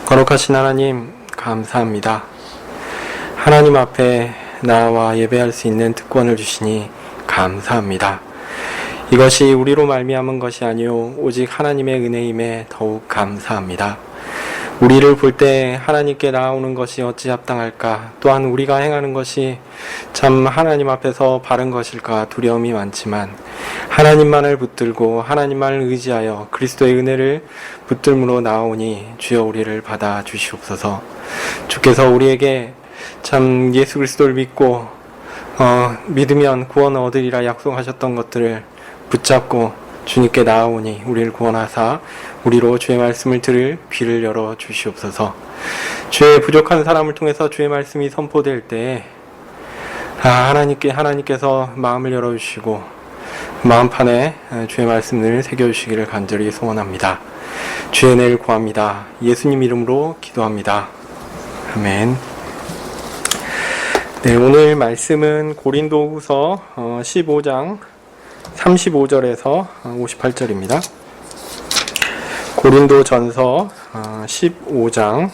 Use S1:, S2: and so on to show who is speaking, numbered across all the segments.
S1: 거룩하신 하나님, 감사합니다. 하나님 앞에 나와 예배할 수 있는 특권을 주시니 감사합니다. 이것이 우리로 말미암은 것이 아니요 오직 하나님의 은혜임에 더욱 감사합니다. 우리를 볼 때 하나님께 나아오는 것이 어찌 합당할까? 또한 우리가 행하는 것이 참 하나님 앞에서 바른 것일까 두려움이 많지만 하나님만을 붙들고 하나님만을 의지하여 그리스도의 은혜를 붙들므로 나아오니 주여 우리를 받아 주시옵소서. 주께서 우리에게 참 예수 그리스도를 믿고 믿으면 구원을 얻으리라 약속하셨던 것들을 붙잡고 주님께 나아오니 우리를 구원하사 우리로 주의 말씀을 들을 귀를 열어 주시옵소서. 주의 부족한 사람을 통해서 주의 말씀이 선포될 때에 하나님께서 마음을 열어주시고 마음판에 주의 말씀을 새겨주시기를 간절히 소원합니다. 주의 은혜를 구합니다. 예수님 이름으로 기도합니다. 아멘. 네, 오늘 말씀은 고린도후서 15장 35절에서 58절입니다. 고린도전서 15장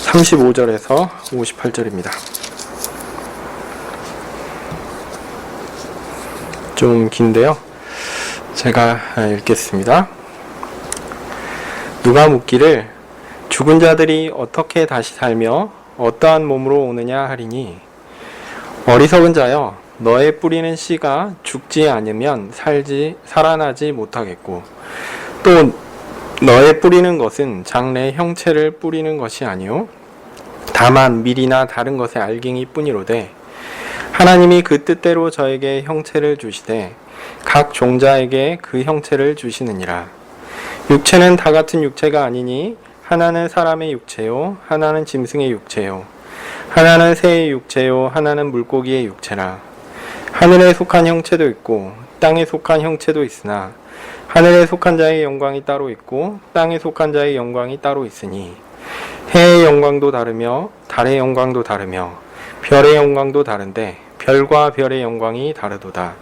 S1: 35절에서 58절입니다. 좀 긴데요. 제가 읽겠습니다. 누가 묻기를 죽은 자들이 어떻게 다시 살며 어떠한 몸으로 오느냐 하리니 어리석은 자여 너의 뿌리는 씨가 죽지 않으면 살아나지 못하겠고 또 너의 뿌리는 것은 장래의 형체를 뿌리는 것이 아니요 다만 밀이나 다른 것의 알갱이 뿐이로되 하나님이 그 뜻대로 저에게 형체를 주시되 각 종자에게 그 형체를 주시느니라. 육체는 다 같은 육체가 아니니 하나는 사람의 육체요 하나는 짐승의 육체요 하나는 새의 육체요 하나는 물고기의 육체라. 하늘에 속한 형체도 있고 땅에 속한 형체도 있으나 하늘에 속한 자의 영광이 따로 있고 땅에 속한 자의 영광이 따로 있으니 해의 영광도 다르며 달의 영광도 다르며 별의 영광도 다른데 별과 별의 영광이 다르도다.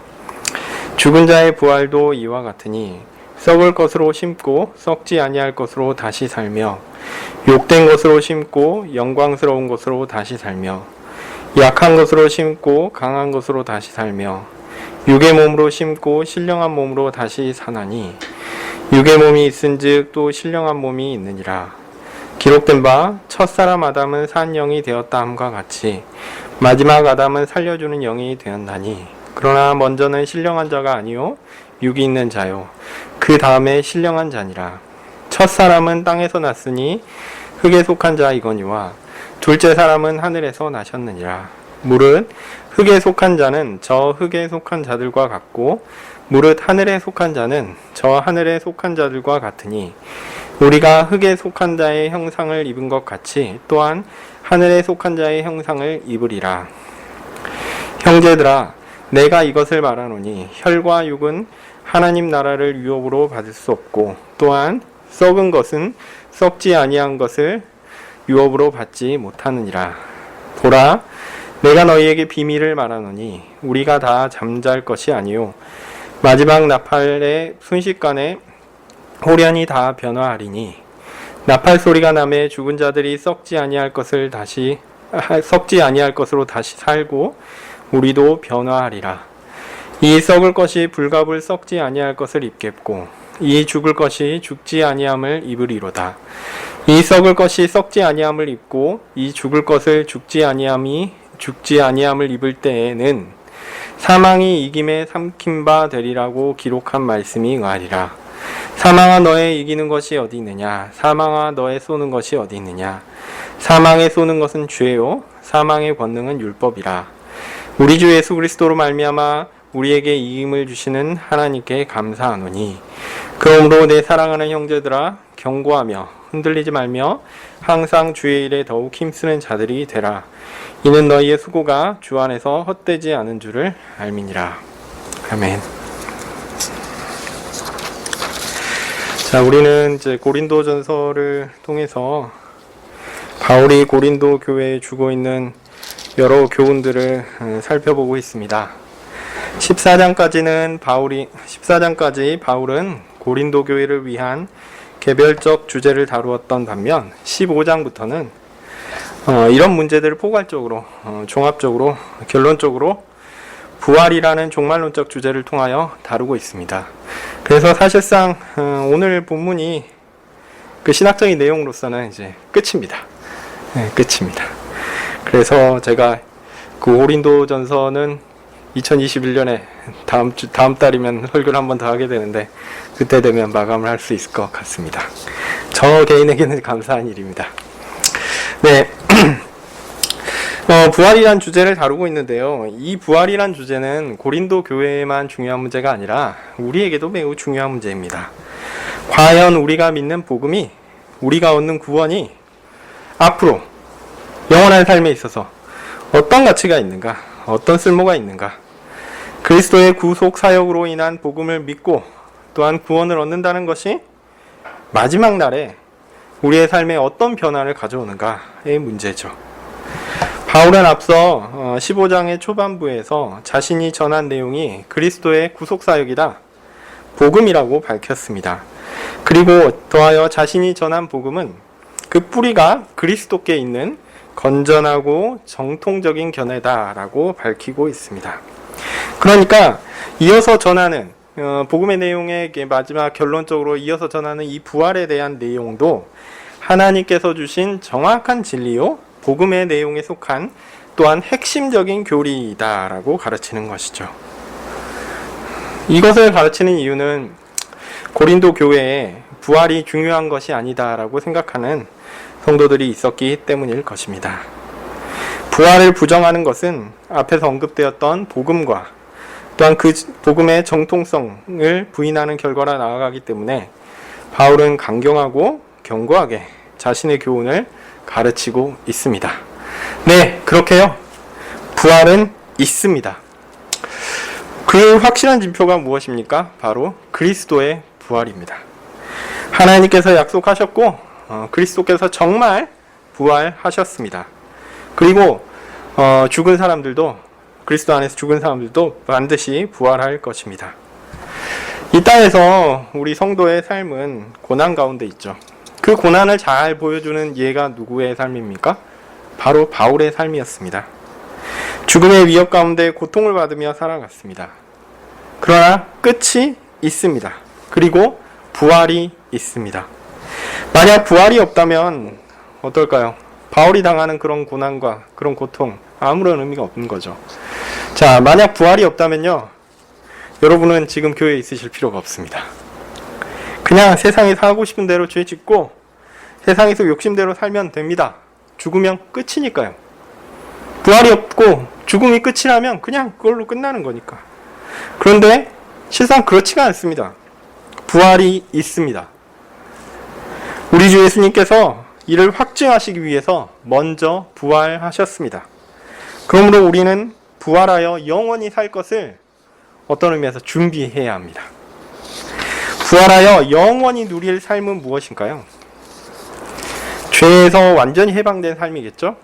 S1: 죽은 자의 부활도 이와 같으니 썩을 것으로 심고 썩지 아니할 것으로 다시 살며 욕된 것으로 심고 영광스러운 것으로 다시 살며 약한 것으로 심고 강한 것으로 다시 살며 육의 몸으로 심고 신령한 몸으로 다시 사나니 육의 몸이 있은즉 또 신령한 몸이 있느니라. 기록된 바 첫사람 아담은 산 영이 되었다 함과 같이 마지막 아담은 살려주는 영이 되었나니 그러나 먼저는 신령한 자가 아니요 육이 있는 자요 그 다음에 신령한 자니라. 첫사람은 땅에서 났으니 흙에 속한 자이거니와 둘째 사람은 하늘에서 나셨느니라. 무릇 흙에 속한 자는 저 흙에 속한 자들과 같고 무릇 하늘에 속한 자는 저 하늘에 속한 자들과 같으니 우리가 흙에 속한 자의 형상을 입은 것 같이 또한 하늘에 속한 자의 형상을 입으리라. 형제들아 내가 이것을 말하노니 혈과 육은 하나님 나라를 유업으로 받을 수 없고 또한 썩은 것은 썩지 아니한 것을 유업으로 받지 못하느니라. 보라 내가 너희에게 비밀을 말하노니 우리가 다 잠잘 것이 아니요 마지막 나팔의 순식간에 호련히 다 변화하리니 나팔 소리가 나매 죽은 자들이 썩지 아니할 것으로 다시 살고 우리도 변화하리라. 이 썩을 것이 불갑을 썩지 아니할 것을 입겠고 이 죽을 것이 죽지 아니함을 입으리로다. 이 썩을 것이 썩지 아니함을 입고 이 죽을 것을 죽지 아니함을 입을 때에는 사망이 이김에 삼킨 바 되리라고 기록한 말씀이 응하리라. 사망아 너의 이기는 것이 어디 있느냐? 사망아 너의 쏘는 것이 어디 있느냐? 사망에 쏘는 것은 죄요 사망의 권능은 율법이라. 우리 주 예수 그리스도로 말미암아 우리에게 이김을 주시는 하나님께 감사하노니 그러므로 내 사랑하는 형제들아 경고하며 흔들리지 말며 항상 주의 일에 더욱 힘쓰는 자들이 되라. 이는 너희의 수고가 주 안에서 헛되지 않은 줄을 알미니라. 아멘. 자, 우리는 이제 고린도전서를 통해서 바울이 고린도 교회에 주고 있는 여러 교훈들을 살펴보고 있습니다. 14장까지 바울은 고린도 교회를 위한 개별적 주제를 다루었던 반면 15장부터는 이런 문제들을 포괄적으로, 종합적으로, 결론적으로 부활이라는 종말론적 주제를 통하여 다루고 있습니다. 그래서 사실상 오늘 본문이 그 신학적인 내용으로서는 이제 끝입니다. 네, 끝입니다. 그래서 제가 그 고린도전서는 2021년에 다음 달이면 설교를 한 번 더 하게 되는데 그때 되면 마감을 할 수 있을 것 같습니다. 저 개인에게는 감사한 일입니다. 네. 부활이란 주제를 다루고 있는데요. 이 부활이란 주제는 고린도 교회에만 중요한 문제가 아니라 우리에게도 매우 중요한 문제입니다. 과연 우리가 믿는 복음이, 우리가 얻는 구원이 앞으로 영원한 삶에 있어서 어떤 가치가 있는가, 어떤 쓸모가 있는가, 그리스도의 구속 사역으로 인한 복음을 믿고 또한 구원을 얻는다는 것이 마지막 날에 우리의 삶에 어떤 변화를 가져오는가의 문제죠. 바울은 앞서 15장의 초반부에서 자신이 전한 내용이 그리스도의 구속 사역이다, 복음이라고 밝혔습니다. 그리고 더하여 자신이 전한 복음은 그 뿌리가 그리스도께 있는 건전하고 정통적인 견해다라고 밝히고 있습니다. 그러니까 이어서 전하는 복음의 내용의 마지막 결론적으로 이어서 전하는 이 부활에 대한 내용도 하나님께서 주신 정확한 진리요, 복음의 내용에 속한 또한 핵심적인 교리이다라고 가르치는 것이죠. 이것을 가르치는 이유는 고린도 교회에 부활이 중요한 것이 아니다라고 생각하는 성도들이 있었기 때문일 것입니다. 부활을 부정하는 것은 앞에서 언급되었던 복음과 또한 그 복음의 정통성을 부인하는 결과로 나아가기 때문에 바울은 강경하고 견고하게 자신의 교훈을 가르치고 있습니다. 네, 그렇게요. 부활은 있습니다. 그 확실한 징표가 무엇입니까? 바로 그리스도의 부활입니다. 하나님께서 약속하셨고 그리스도께서 정말 부활하셨습니다. 그리고 죽은 사람들도, 그리스도 안에서 죽은 사람들도 반드시 부활할 것입니다. 이 땅에서 우리 성도의 삶은 고난 가운데 있죠. 그 고난을 잘 보여주는 예가 누구의 삶입니까? 바로 바울의 삶이었습니다. 죽음의 위협 가운데 고통을 받으며 살아갔습니다. 그러나 끝이 있습니다. 그리고 부활이 있습니다. 만약 부활이 없다면 어떨까요? 바울이 당하는 그런 고난과 그런 고통, 아무런 의미가 없는 거죠. 자, 만약 부활이 없다면요, 여러분은 지금 교회에 있으실 필요가 없습니다. 그냥 세상에서 하고 싶은 대로 죄 짓고 세상에서 욕심대로 살면 됩니다. 죽으면 끝이니까요. 부활이 없고 죽음이 끝이라면 그냥 그걸로 끝나는 거니까. 그런데 실상 그렇지가 않습니다. 부활이 있습니다. 우리 주 예수님께서 이를 확증하시기 위해서 먼저 부활하셨습니다. 그러므로 우리는 부활하여 영원히 살 것을 어떤 의미에서 준비해야 합니다. 부활하여 영원히 누릴 삶은 무엇인가요? 죄에서 완전히 해방된 삶이겠죠?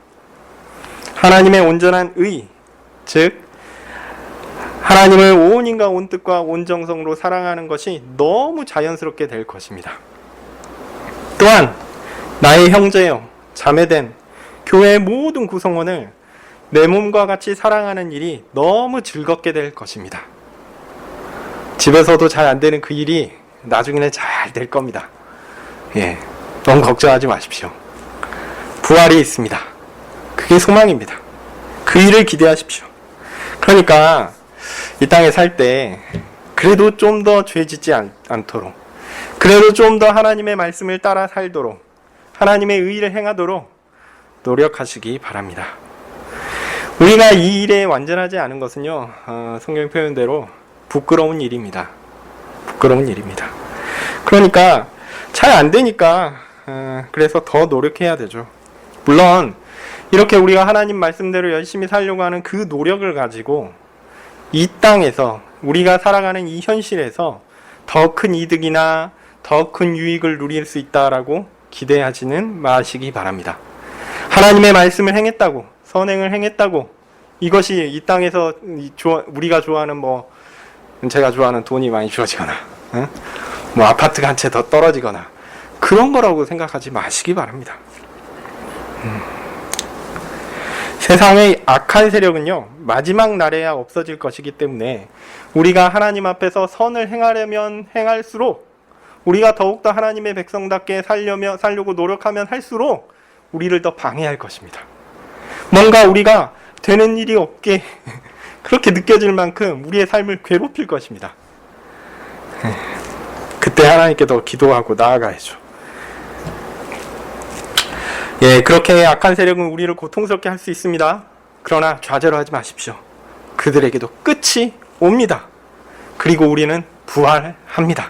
S1: 하나님의 온전한 의, 즉 하나님을 온 힘과 온 뜻과 온 정성으로 사랑하는 것이 너무 자연스럽게 될 것입니다. 또한 나의 형제요, 자매된 교회의 모든 구성원을 내 몸과 같이 사랑하는 일이 너무 즐겁게 될 것입니다. 집에서도 잘 안 되는 그 일이 나중에는 잘 될 겁니다. 예, 너무 걱정하지 마십시오. 부활이 있습니다. 그게 소망입니다. 그 일을 기대하십시오. 그러니까 이 땅에 살 때 그래도 좀 더 죄 짓지 않도록, 그래도 좀 더 하나님의 말씀을 따라 살도록, 하나님의 의를 행하도록 노력하시기 바랍니다. 우리가 이 일에 완전하지 않은 것은요, 성경 표현대로 부끄러운 일입니다. 부끄러운 일입니다. 그러니까 잘 안 되니까 그래서 더 노력해야 되죠. 물론 이렇게 우리가 하나님 말씀대로 열심히 살려고 하는 그 노력을 가지고 이 땅에서 우리가 살아가는 이 현실에서 더 큰 이득이나 더 큰 유익을 누릴 수 있다라고 기대하지는 마시기 바랍니다. 하나님의 말씀을 행했다고, 선행을 행했다고, 이것이 이 땅에서 우리가 좋아하는 제가 좋아하는 돈이 많이 주어지거나, 뭐 아파트가 한 채 더 떨어지거나, 그런 거라고 생각하지 마시기 바랍니다. 세상의 악한 세력은요, 마지막 날에야 없어질 것이기 때문에 우리가 하나님 앞에서 선을 행하려면 행할수록, 우리가 더욱더 하나님의 백성답게 살려고 노력하면 할수록 우리를 더 방해할 것입니다. 뭔가 우리가 되는 일이 없게 그렇게 느껴질 만큼 우리의 삶을 괴롭힐 것입니다. 그때 하나님께 더 기도하고 나아가야죠. 예, 그렇게 악한 세력은 우리를 고통스럽게 할 수 있습니다. 그러나 좌절하지 마십시오. 그들에게도 끝이 옵니다. 그리고 우리는 부활합니다.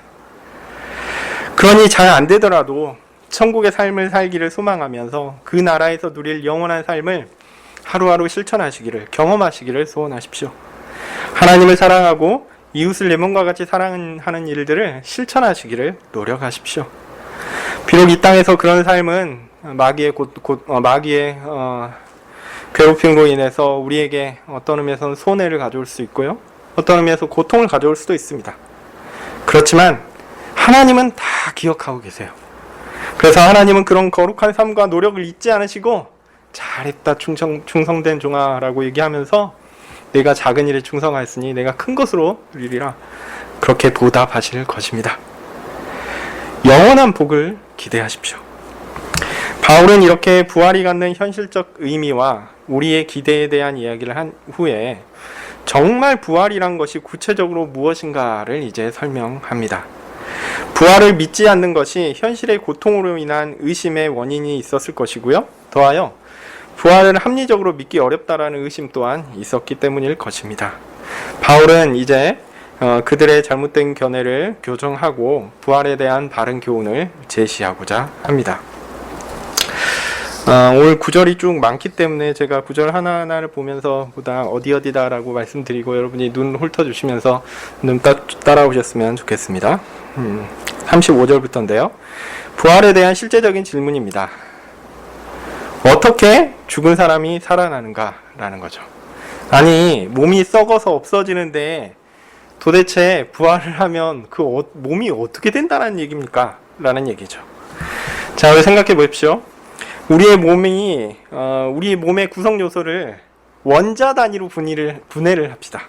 S1: 그러니 잘 안 되더라도 천국의 삶을 살기를 소망하면서 그 나라에서 누릴 영원한 삶을 하루하루 실천하시기를, 경험하시기를 소원하십시오. 하나님을 사랑하고 이웃을 내 몸과 같이 사랑하는 일들을 실천하시기를 노력하십시오. 비록 이 땅에서 그런 삶은 마귀의 괴롭힘으로 인해서 우리에게 어떤 의미에서는 손해를 가져올 수 있고요, 어떤 의미에서 고통을 가져올 수도 있습니다. 그렇지만 하나님은 다 기억하고 계세요. 그래서 하나님은 그런 거룩한 삶과 노력을 잊지 않으시고 잘했다 충성된 종아라고 얘기하면서 내가 작은 일에 충성하였으니 내가 큰 것으로 누리리라, 그렇게 보답하실 것입니다. 영원한 복을 기대하십시오. 바울은 이렇게 부활이 갖는 현실적 의미와 우리의 기대에 대한 이야기를 한 후에 정말 부활이란 것이 구체적으로 무엇인가를 이제 설명합니다. 부활을 믿지 않는 것이 현실의 고통으로 인한 의심의 원인이 있었을 것이고요, 더하여 부활을 합리적으로 믿기 어렵다라는 의심 또한 있었기 때문일 것입니다. 바울은 이제 그들의 잘못된 견해를 교정하고 부활에 대한 바른 교훈을 제시하고자 합니다. 오늘 구절이 쭉 많기 때문에 제가 구절 하나하나를 보면서 보다 어디다라고 말씀드리고 여러분이 눈 훑어주시면서 따라오셨으면 좋겠습니다. 35절부터인데요. 부활에 대한 실제적인 질문입니다. 어떻게 죽은 사람이 살아나는가? 라는 거죠. 아니, 몸이 썩어서 없어지는데 도대체 부활을 하면 그 몸이 어떻게 된다는 얘기입니까? 라는 얘기죠. 자, 우리 생각해 보십시오. 우리의 몸의 구성 요소를 원자 단위로 분해를 합시다.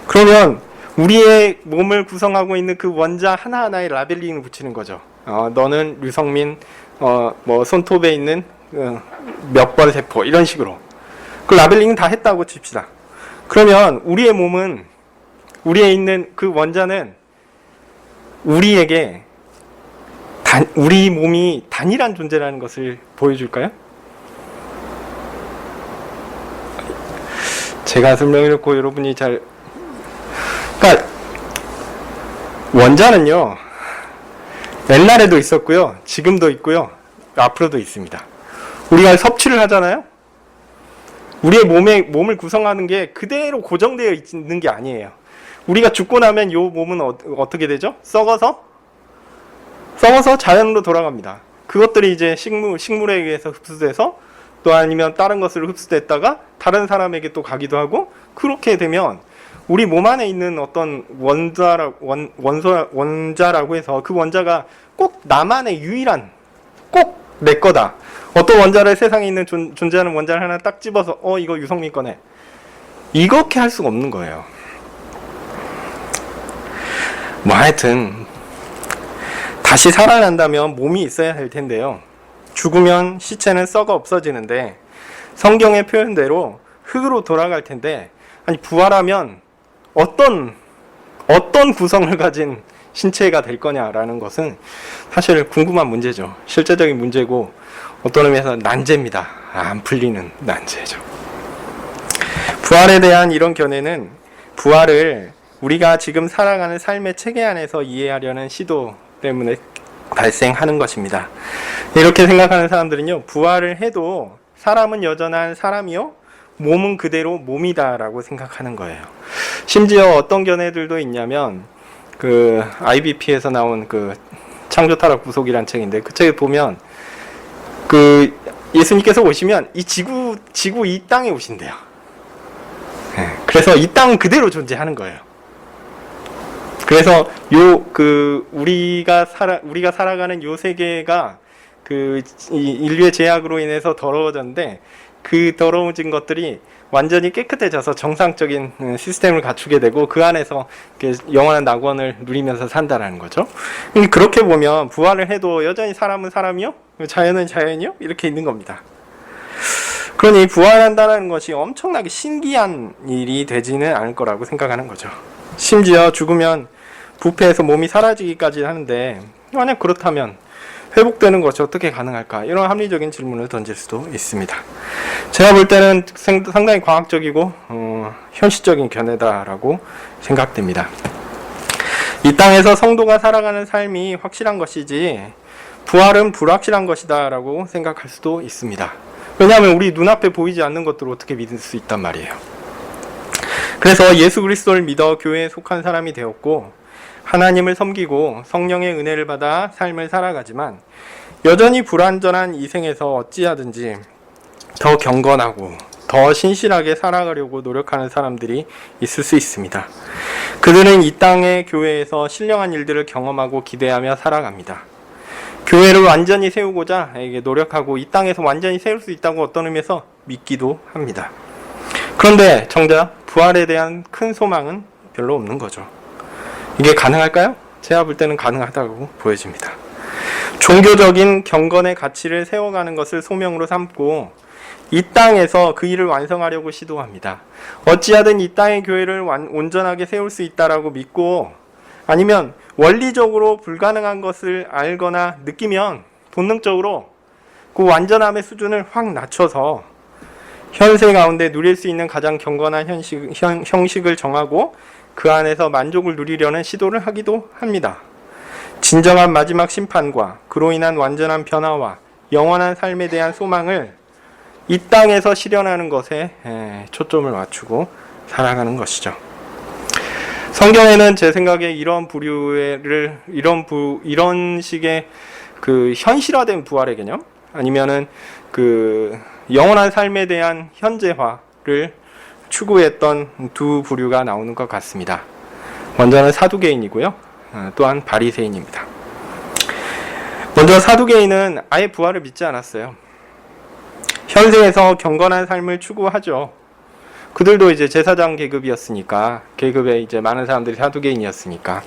S1: 그러면 우리의 몸을 구성하고 있는 그 원자 하나하나에 라벨링을 붙이는 거죠. 너는 류성민, 손톱에 있는 몇 번 세포, 이런 식으로. 그 라벨링 다 했다고 칩시다. 그러면 우리의 몸은, 우리에 있는 그 원자는 우리에게 우리 몸이 단일한 존재라는 것을 보여줄까요? 제가 설명해놓고 여러분이 그러니까 원자는요, 옛날에도 있었고요, 지금도 있고요, 앞으로도 있습니다. 우리가 섭취를 하잖아요. 우리의 몸을 구성하는 게 그대로 고정되어 있는 게 아니에요. 우리가 죽고 나면 이 몸은 어떻게 되죠? 썩어서 자연으로 돌아갑니다. 그것들이 이제 식물에 의해서 흡수돼서 또 아니면 다른 것으로 흡수됐다가 다른 사람에게 또 가기도 하고, 그렇게 되면 우리 몸 안에 있는 어떤 원자라고 해서 그 원자가 꼭 나만의 유일한, 꼭 내 거다. 어떤 원자를, 세상에 있는 존재하는 원자를 하나 딱 집어서 이거 유성민 거네, 이렇게 할 수가 없는 거예요. 하여튼 다시 살아난다면 몸이 있어야 할 텐데요. 죽으면 시체는 썩어 없어지는데 성경의 표현대로 흙으로 돌아갈 텐데, 아니 부활하면 어떤 구성을 가진 신체가 될 거냐라는 것은 사실 궁금한 문제죠. 실제적인 문제고 어떤 의미에서 난제입니다. 안 풀리는 난제죠. 부활에 대한 이런 견해는 부활을 우리가 지금 살아가는 삶의 체계 안에서 이해하려는 시도 때문에 발생하는 것입니다. 이렇게 생각하는 사람들은요, 부활을 해도 사람은 여전한 사람이요, 몸은 그대로 몸이다라고 생각하는 거예요. 심지어 어떤 견해들도 있냐면, 그 IBP에서 나온 그 창조타락 부속이라는 책인데, 그 책에 보면 그 예수님께서 오시면 이 지구 이 땅에 오신대요. 그래서 이 땅은 그대로 존재하는 거예요. 그래서 우리가 살아가는 요 세계가 이 인류의 제약으로 인해서 더러워졌는데, 그 더러워진 것들이 완전히 깨끗해져서 정상적인 시스템을 갖추게 되고 그 안에서 영원한 낙원을 누리면서 산다라는 거죠. 그렇게 보면 부활을 해도 여전히 사람은 사람이요, 자연은 자연이요, 이렇게 있는 겁니다. 그러니 부활한다는 것이 엄청나게 신기한 일이 되지는 않을 거라고 생각하는 거죠. 심지어 죽으면 부패해서 몸이 사라지기까지 하는데, 만약 그렇다면 회복되는 것이 어떻게 가능할까? 이런 합리적인 질문을 던질 수도 있습니다. 제가 볼 때는 상당히 과학적이고 현실적인 견해다라고 생각됩니다. 이 땅에서 성도가 살아가는 삶이 확실한 것이지 부활은 불확실한 것이다 라고 생각할 수도 있습니다. 왜냐하면 우리 눈앞에 보이지 않는 것들을 어떻게 믿을 수 있단 말이에요. 그래서 예수 그리스도를 믿어 교회에 속한 사람이 되었고 하나님을 섬기고 성령의 은혜를 받아 삶을 살아가지만 여전히 불완전한 이 생에서 어찌하든지 더 경건하고 더 신실하게 살아가려고 노력하는 사람들이 있을 수 있습니다. 그들은 이 땅의 교회에서 신령한 일들을 경험하고 기대하며 살아갑니다. 교회를 완전히 세우고자 노력하고 이 땅에서 완전히 세울 수 있다고 어떤 의미에서 믿기도 합니다. 그런데 정작 부활에 대한 큰 소망은 별로 없는 거죠. 이게 가능할까요? 제가 볼 때는 가능하다고 보여집니다. 종교적인 경건의 가치를 세워가는 것을 소명으로 삼고 이 땅에서 그 일을 완성하려고 시도합니다. 어찌하든 이 땅의 교회를 온전하게 세울 수 있다라고 믿고, 아니면 원리적으로 불가능한 것을 알거나 느끼면 본능적으로 그 완전함의 수준을 확 낮춰서 현세 가운데 누릴 수 있는 가장 경건한 형식을 정하고 그 안에서 만족을 누리려는 시도를 하기도 합니다. 진정한 마지막 심판과 그로 인한 완전한 변화와 영원한 삶에 대한 소망을 이 땅에서 실현하는 것에 초점을 맞추고 살아가는 것이죠. 성경에는 제 생각에 이런 식의 현실화된 부활의 개념, 아니면은 영원한 삶에 대한 현재화를 추구했던 두 부류가 나오는 것 같습니다. 먼저는 사두개인이고요. 또한 바리새인입니다. 먼저 사두개인은 아예 부활을 믿지 않았어요. 현세에서 경건한 삶을 추구하죠. 그들도 이제 제사장 계급이었으니까, 계급에 이제 많은 사람들이 사두개인이었으니까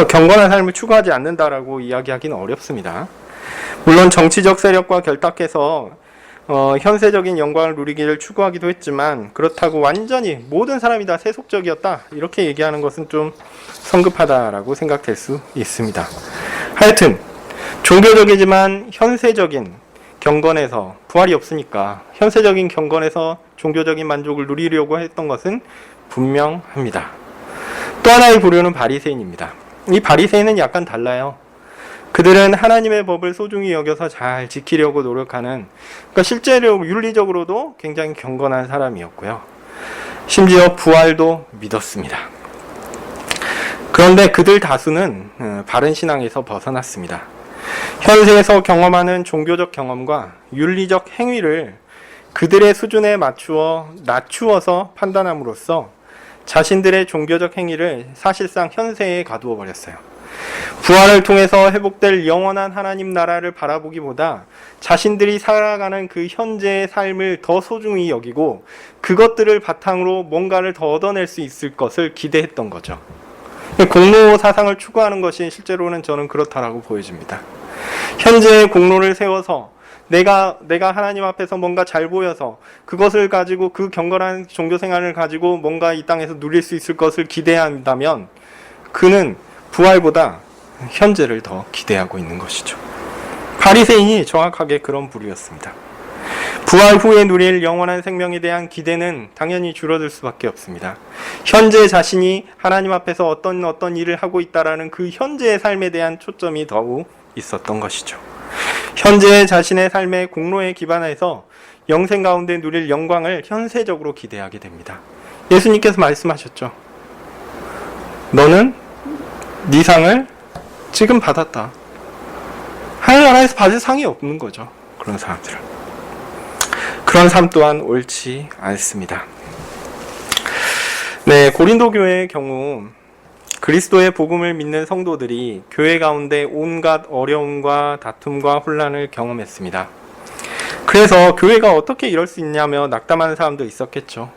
S1: 경건한 삶을 추구하지 않는다라고 이야기하기는 어렵습니다. 물론 정치적 세력과 결탁해서 현세적인 영광을 누리기를 추구하기도 했지만, 그렇다고 완전히 모든 사람이 다 세속적이었다 이렇게 얘기하는 것은 좀 성급하다라고 생각될 수 있습니다. 하여튼 종교적이지만 현세적인 경건에서 부활이 없으니까 현세적인 경건에서 종교적인 만족을 누리려고 했던 것은 분명합니다. 또 하나의 부류는 바리새인입니다. 이 바리새인은 약간 달라요. 그들은 하나님의 법을 소중히 여겨서 잘 지키려고 노력하는, 그러니까 실제로 윤리적으로도 굉장히 경건한 사람이었고요. 심지어 부활도 믿었습니다. 그런데 그들 다수는 바른 신앙에서 벗어났습니다. 현세에서 경험하는 종교적 경험과 윤리적 행위를 그들의 수준에 낮추어서 판단함으로써 자신들의 종교적 행위를 사실상 현세에 가두어 버렸어요. 부활을 통해서 회복될 영원한 하나님 나라를 바라보기보다 자신들이 살아가는 그 현재의 삶을 더 소중히 여기고 그것들을 바탕으로 뭔가를 더 얻어낼 수 있을 것을 기대했던 거죠. 공로 사상을 추구하는 것이 실제로는 저는 그렇다라고 보여집니다. 현재의 공로를 세워서 내가 하나님 앞에서 뭔가 잘 보여서 그것을 가지고, 그 경건한 종교 생활을 가지고 뭔가 이 땅에서 누릴 수 있을 것을 기대한다면 그는 부활보다 현재를 더 기대하고 있는 것이죠. 바리새인이 정확하게 그런 부류였습니다. 부활 후에 누릴 영원한 생명에 대한 기대는 당연히 줄어들 수밖에 없습니다. 현재 자신이 하나님 앞에서 어떤 일을 하고 있다라는 그 현재의 삶에 대한 초점이 더욱 있었던 것이죠. 현재 자신의 삶의 공로에 기반해서 영생 가운데 누릴 영광을 현세적으로 기대하게 됩니다. 예수님께서 말씀하셨죠. 너는 네 상을 지금 받았다. 하늘나라에서 받을 상이 없는 거죠. 그런 사람들은. 그런 삶 또한 옳지 않습니다. 네, 고린도 교회의 경우 그리스도의 복음을 믿는 성도들이 교회 가운데 온갖 어려움과 다툼과 혼란을 경험했습니다. 그래서 교회가 어떻게 이럴 수 있냐며 낙담하는 사람도 있었겠죠.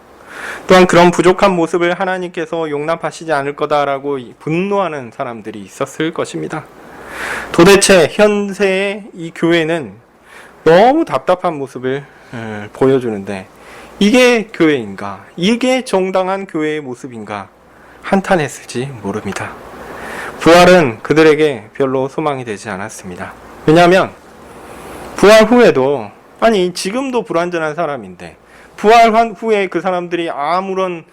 S1: 또한 그런 부족한 모습을 하나님께서 용납하시지 않을 거다라고 분노하는 사람들이 있었을 것입니다. 도대체 현세의 이 교회는 너무 답답한 모습을 보여주는데 이게 교회인가? 이게 정당한 교회의 모습인가? 한탄했을지 모릅니다. 부활은 그들에게 별로 소망이 되지 않았습니다. 왜냐하면 부활 후에도 지금도 불완전한 사람인데 부활 후에 그 사람들이 아무런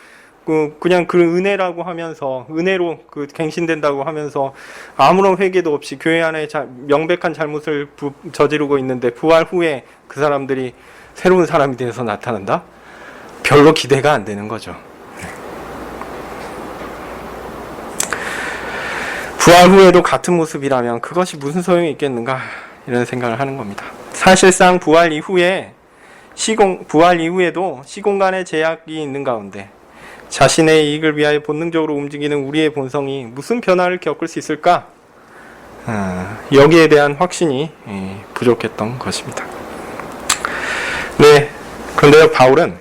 S1: 그냥 그 은혜라고 하면서 은혜로 갱신된다고 하면서 아무런 회개도 없이 교회 안에 명백한 잘못을 저지르고 있는데 부활 후에 그 사람들이 새로운 사람이 되어서 나타난다? 별로 기대가 안 되는 거죠. 부활 후에도 같은 모습이라면 그것이 무슨 소용이 있겠는가 이런 생각을 하는 겁니다. 사실상 부활 이후에도 시공간의 제약이 있는 가운데 자신의 이익을 위하여 본능적으로 움직이는 우리의 본성이 무슨 변화를 겪을 수 있을까? 여기에 대한 확신이 부족했던 것입니다. 네, 그런데 바울은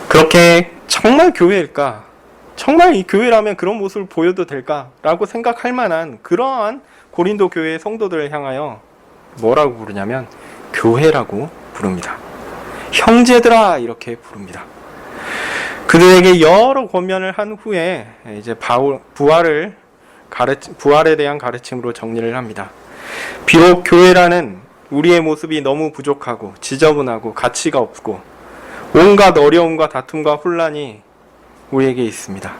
S1: 그렇게 정말 교회일까? 정말 이 교회라면 그런 모습을 보여도 될까라고 생각할 만한 그러한 고린도 교회의 성도들을 향하여 뭐라고 부르냐면 교회라고 부릅니다. 형제들아 이렇게 부릅니다. 그들에게 여러 권면을 한 후에 이제 부활에 대한 가르침으로 정리를 합니다. 비록 교회라는 우리의 모습이 너무 부족하고 지저분하고 가치가 없고 온갖 어려움과 다툼과 혼란이 우리에게 있습니다.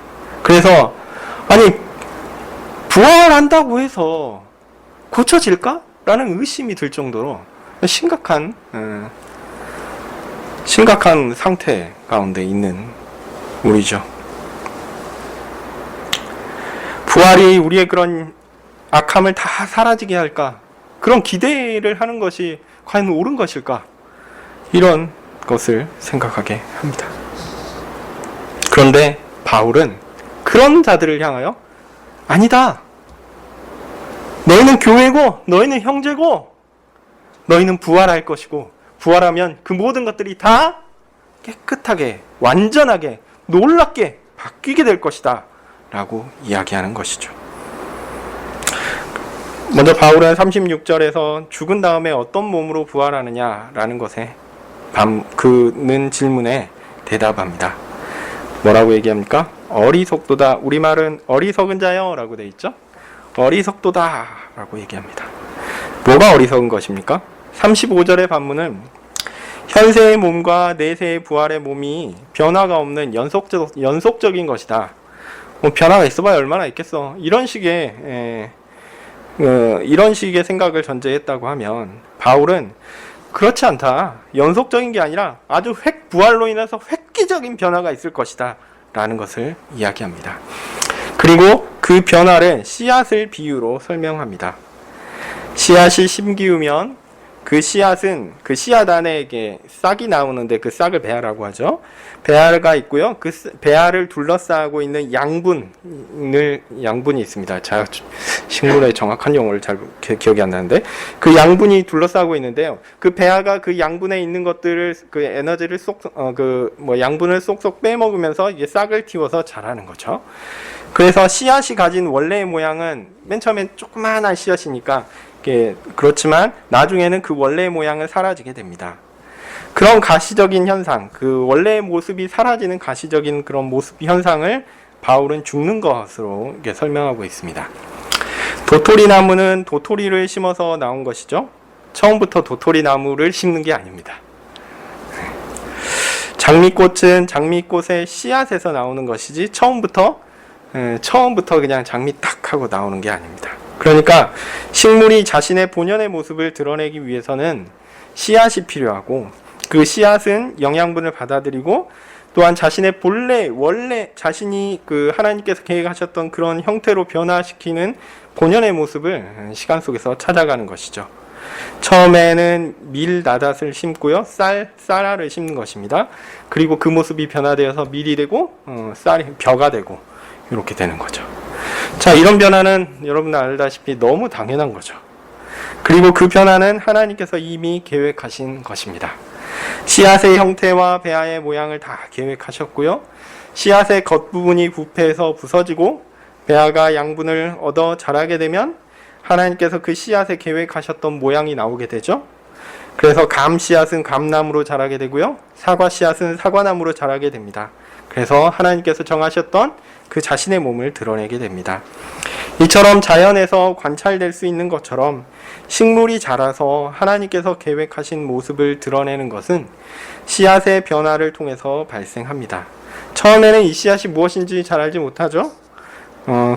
S1: 그래서 부활한다고 해서 고쳐질까? 라는 의심이 들 정도로 심각한 상태 가운데 있는 우리죠. 부활이 우리의 그런 악함을 다 사라지게 할까? 그런 기대를 하는 것이 과연 옳은 것일까? 이런 것을 생각하게 합니다. 그런데 바울은 그런 자들을 향하여 아니다. 너희는 교회고 너희는 형제고 너희는 부활할 것이고 부활하면 그 모든 것들이 다 깨끗하게 완전하게 놀랍게 바뀌게 될 것이다 라고 이야기하는 것이죠. 먼저 바울은 36절에서 죽은 다음에 어떤 몸으로 부활하느냐라는 것에 그는 질문에 대답합니다. 뭐라고 얘기합니까? 어리석도다. 우리말은 어리석은 자여 라고 되어 있죠. 어리석도다 라고 얘기합니다. 뭐가 어리석은 것입니까? 35절의 반문은 현세의 몸과 내세의 부활의 몸이 변화가 없는 연속적인 것이다. 변화가 있어봐야 얼마나 있겠어. 이런 식의 생각을 전제했다고 하면 바울은 그렇지 않다. 연속적인 게 아니라 아주 부활로 인해서 획기적인 변화가 있을 것이다 라는 것을 이야기합니다. 그리고 그 변화를 씨앗을 비유로 설명합니다. 씨앗이 심기우면 그 씨앗은 그 씨앗 안에 싹이 나오는데 그 싹을 배아라고 하죠. 배아가 있고요. 그 배아를 둘러싸고 있는 양분이 있습니다. 제가 식물의 정확한 용어를 잘 기억이 안 나는데 그 양분이 둘러싸고 있는데요. 그 배아가 그 양분에 있는 것들을 그 에너지를 양분을 쏙쏙 빼먹으면서 이게 싹을 틔워서 자라는 거죠. 그래서 씨앗이 가진 원래의 모양은 맨 처음엔 조그마한 씨앗이니까 그렇지만 나중에는 그 원래의 모양은 사라지게 됩니다. 그런 가시적인 현상, 그 원래의 모습이 사라지는 가시적인 그런 모습 현상을 바울은 죽는 것으로 설명하고 있습니다. 도토리 나무는 도토리를 심어서 나온 것이죠. 처음부터 도토리 나무를 심는 게 아닙니다. 장미꽃은 장미꽃의 씨앗에서 나오는 것이지 처음부터 그냥 장미 딱 하고 나오는 게 아닙니다. 그러니까 식물이 자신의 본연의 모습을 드러내기 위해서는 씨앗이 필요하고 그 씨앗은 영양분을 받아들이고 또한 자신의 원래 자신이 하나님께서 계획하셨던 그런 형태로 변화시키는 본연의 모습을 시간 속에서 찾아가는 것이죠. 처음에는 밀나닷을 심고요. 쌀알을 심는 것입니다. 그리고 그 모습이 변화되어서 밀이 되고 벼가 되고 이렇게 되는 거죠. 자, 이런 변화는 여러분 알다시피 너무 당연한 거죠. 그리고 그 변화는 하나님께서 이미 계획하신 것입니다. 씨앗의 형태와 배아의 모양을 다 계획하셨고요. 씨앗의 겉부분이 부패해서 부서지고 배아가 양분을 얻어 자라게 되면 하나님께서 그 씨앗에 계획하셨던 모양이 나오게 되죠. 그래서 감 씨앗은 감나무로 자라게 되고요. 사과 씨앗은 사과나무로 자라게 됩니다. 그래서 하나님께서 정하셨던 그 자신의 몸을 드러내게 됩니다. 이처럼 자연에서 관찰될 수 있는 것처럼 식물이 자라서 하나님께서 계획하신 모습을 드러내는 것은 씨앗의 변화를 통해서 발생합니다. 처음에는 이 씨앗이 무엇인지 잘 알지 못하죠.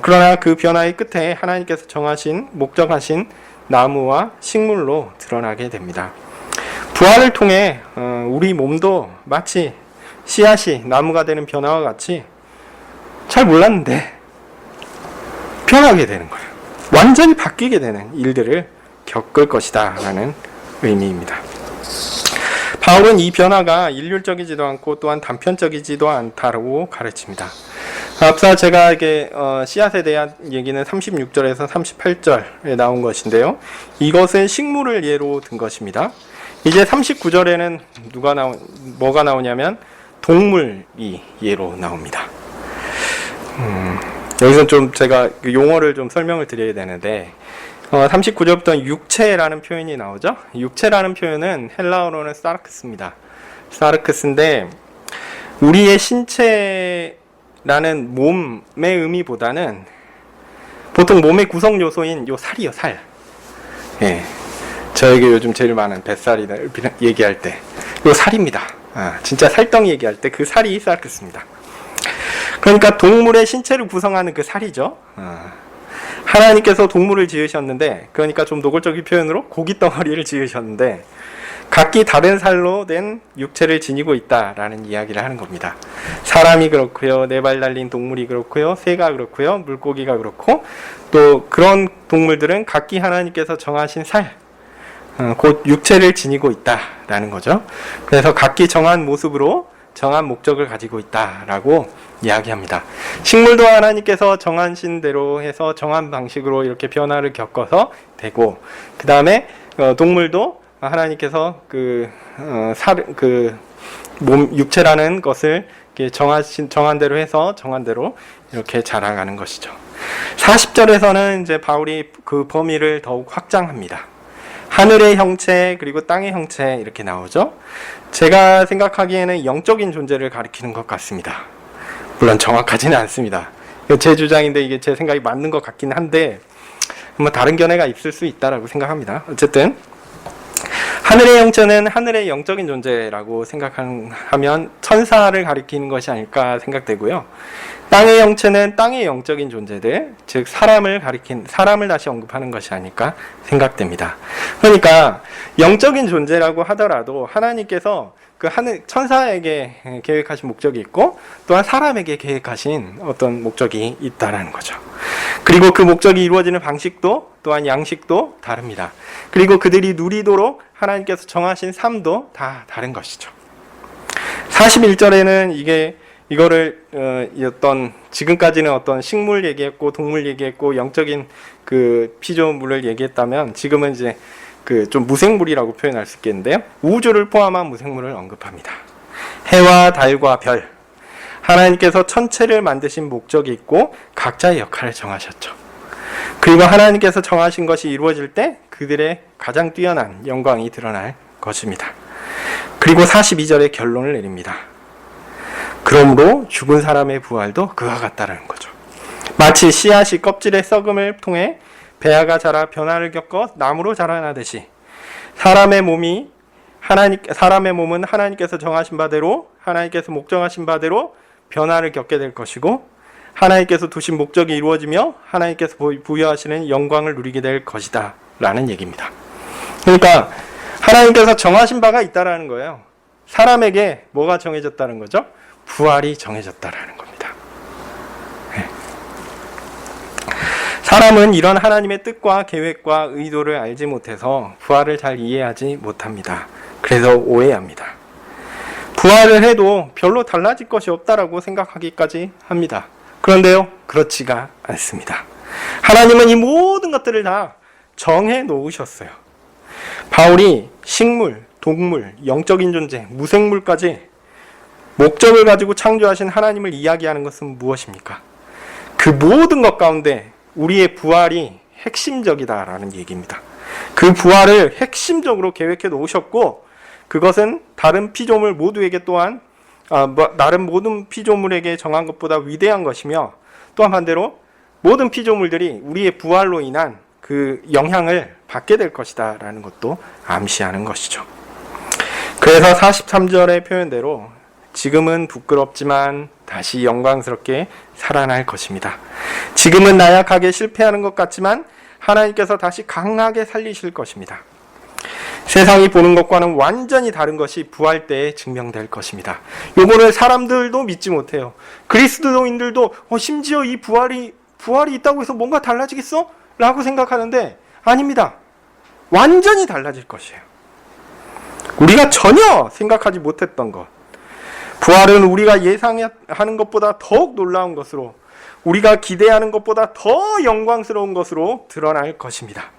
S1: 그러나 그 변화의 끝에 하나님께서 정하신 목적하신 나무와 식물로 드러나게 됩니다. 부활을 통해 우리 몸도 마치 씨앗이 나무가 되는 변화와 같이 잘 몰랐는데 변하게 되는 거예요. 완전히 바뀌게 되는 일들을 겪을 것이다 라는 의미입니다. 바울은 이 변화가 일률적이지도 않고 또한 단편적이지도 않다고 가르칩니다. 앞서 제가 이게 씨앗에 대한 얘기는 36절에서 38절에 나온 것인데요. 이것은 식물을 예로 든 것입니다. 이제 39절에는 뭐가 나오냐면 동물이 예로 나옵니다. 여기서 좀 제가 용어를 좀 설명을 드려야 되는데 39절부터 육체라는 표현이 나오죠. 육체라는 표현은 헬라어로는 사르크스입니다. 사르크스인데 우리의 신체라는 몸의 의미보다는 보통 몸의 구성 요소인 요 살이요, 살. 예. 저에게 요즘 제일 많은 뱃살이다 얘기할 때 요 살입니다. 진짜 살덩이 얘기할 때 그 살이 사르크스입니다. 그러니까 동물의 신체를 구성하는 그 살이죠. 하나님께서 동물을 지으셨는데, 그러니까 좀 노골적인 표현으로 고기 덩어리를 지으셨는데 각기 다른 살로 된 육체를 지니고 있다라는 이야기를 하는 겁니다. 사람이 그렇고요, 네 발 달린 동물이 그렇고요, 새가 그렇고요, 물고기가 그렇고, 또 그런 동물들은 각기 하나님께서 정하신 살, 곧 육체를 지니고 있다라는 거죠. 그래서 각기 정한 모습으로 정한 목적을 가지고 있다라고 이야기합니다. 식물도 하나님께서 정하신 대로 해서 정한 방식으로 이렇게 변화를 겪어서 되고, 그 다음에 동물도 하나님께서 육체라는 것을 이렇게 정한 대로 해서 정한 대로 이렇게 자라가는 것이죠. 40절에서는 이제 바울이 그 범위를 더욱 확장합니다. 하늘의 형체 그리고 땅의 형체 이렇게 나오죠. 제가 생각하기에는 영적인 존재를 가리키는 것 같습니다. 물론 정확하지는 않습니다. 제 주장인데 이게 제 생각이 맞는 것 같긴 한데 뭐 다른 견해가 있을 수 있다라고 생각합니다. 어쨌든 하늘의 형체는 하늘의 영적인 존재라고 생각하면 천사를 가리키는 것이 아닐까 생각되고요. 땅의 형체는 땅의 영적인 존재들, 즉 사람을 다시 언급하는 것이 아닐까 생각됩니다. 그러니까 영적인 존재라고 하더라도 하나님께서 그 천사에게 계획하신 목적이 있고 또한 사람에게 계획하신 어떤 목적이 있다라는 거죠. 그리고 그 목적이 이루어지는 방식도 또한 양식도 다릅니다. 그리고 그들이 누리도록 하나님께서 정하신 삶도 다 다른 것이죠. 41절에는 이거를 지금까지는 어떤 식물 얘기했고 동물 얘기했고 영적인 그 피조물을 얘기했다면 지금은 이제 좀 무생물이라고 표현할 수 있겠는데요. 우주를 포함한 무생물을 언급합니다. 해와 달과 별, 하나님께서 천체를 만드신 목적이 있고 각자의 역할을 정하셨죠. 그리고 하나님께서 정하신 것이 이루어질 때 그들의 가장 뛰어난 영광이 드러날 것입니다. 그리고 42절에 결론을 내립니다. 그러므로 죽은 사람의 부활도 그와 같다라는 거죠. 마치 씨앗이 껍질의 썩음을 통해 배아가 자라 변화를 겪어 나무로 자라나듯이 사람의 몸은 하나님께서 정하신 바대로 하나님께서 목정하신 바대로 변화를 겪게 될 것이고 하나님께서 두신 목적이 이루어지며 하나님께서 부여하시는 영광을 누리게 될 것이다 라는 얘기입니다. 그러니까 하나님께서 정하신 바가 있다라는 거예요. 사람에게 뭐가 정해졌다는 거죠? 부활이 정해졌다라는 겁니다. 네. 사람은 이런 하나님의 뜻과 계획과 의도를 알지 못해서 부활을 잘 이해하지 못합니다. 그래서 오해합니다. 부활을 해도 별로 달라질 것이 없다라고 생각하기까지 합니다. 그런데요, 그렇지가 않습니다. 하나님은 이 모든 것들을 다 정해 놓으셨어요. 바울이 식물, 동물, 영적인 존재, 무생물까지 목적을 가지고 창조하신 하나님을 이야기하는 것은 무엇입니까? 그 모든 것 가운데 우리의 부활이 핵심적이다라는 얘기입니다. 그 부활을 핵심적으로 계획해 놓으셨고, 그것은 다른 피조물 모두에게 또한 다른 모든 피조물에게 정한 것보다 위대한 것이며, 또한 반대로 모든 피조물들이 우리의 부활로 인한 그 영향을 받게 될 것이다 라는 것도 암시하는 것이죠. 그래서 43절의 표현대로 지금은 부끄럽지만 다시 영광스럽게 살아날 것입니다. 지금은 나약하게 실패하는 것 같지만 하나님께서 다시 강하게 살리실 것입니다. 세상이 보는 것과는 완전히 다른 것이 부활 때에 증명될 것입니다. 요거를 사람들도 믿지 못해요. 그리스도인들도 심지어 이 부활이 있다고 해서 뭔가 달라지겠어? 라고 생각하는데 아닙니다. 완전히 달라질 것이에요. 우리가 전혀 생각하지 못했던 것. 부활은 우리가 예상하는 것보다 더욱 놀라운 것으로, 우리가 기대하는 것보다 더 영광스러운 것으로 드러날 것입니다.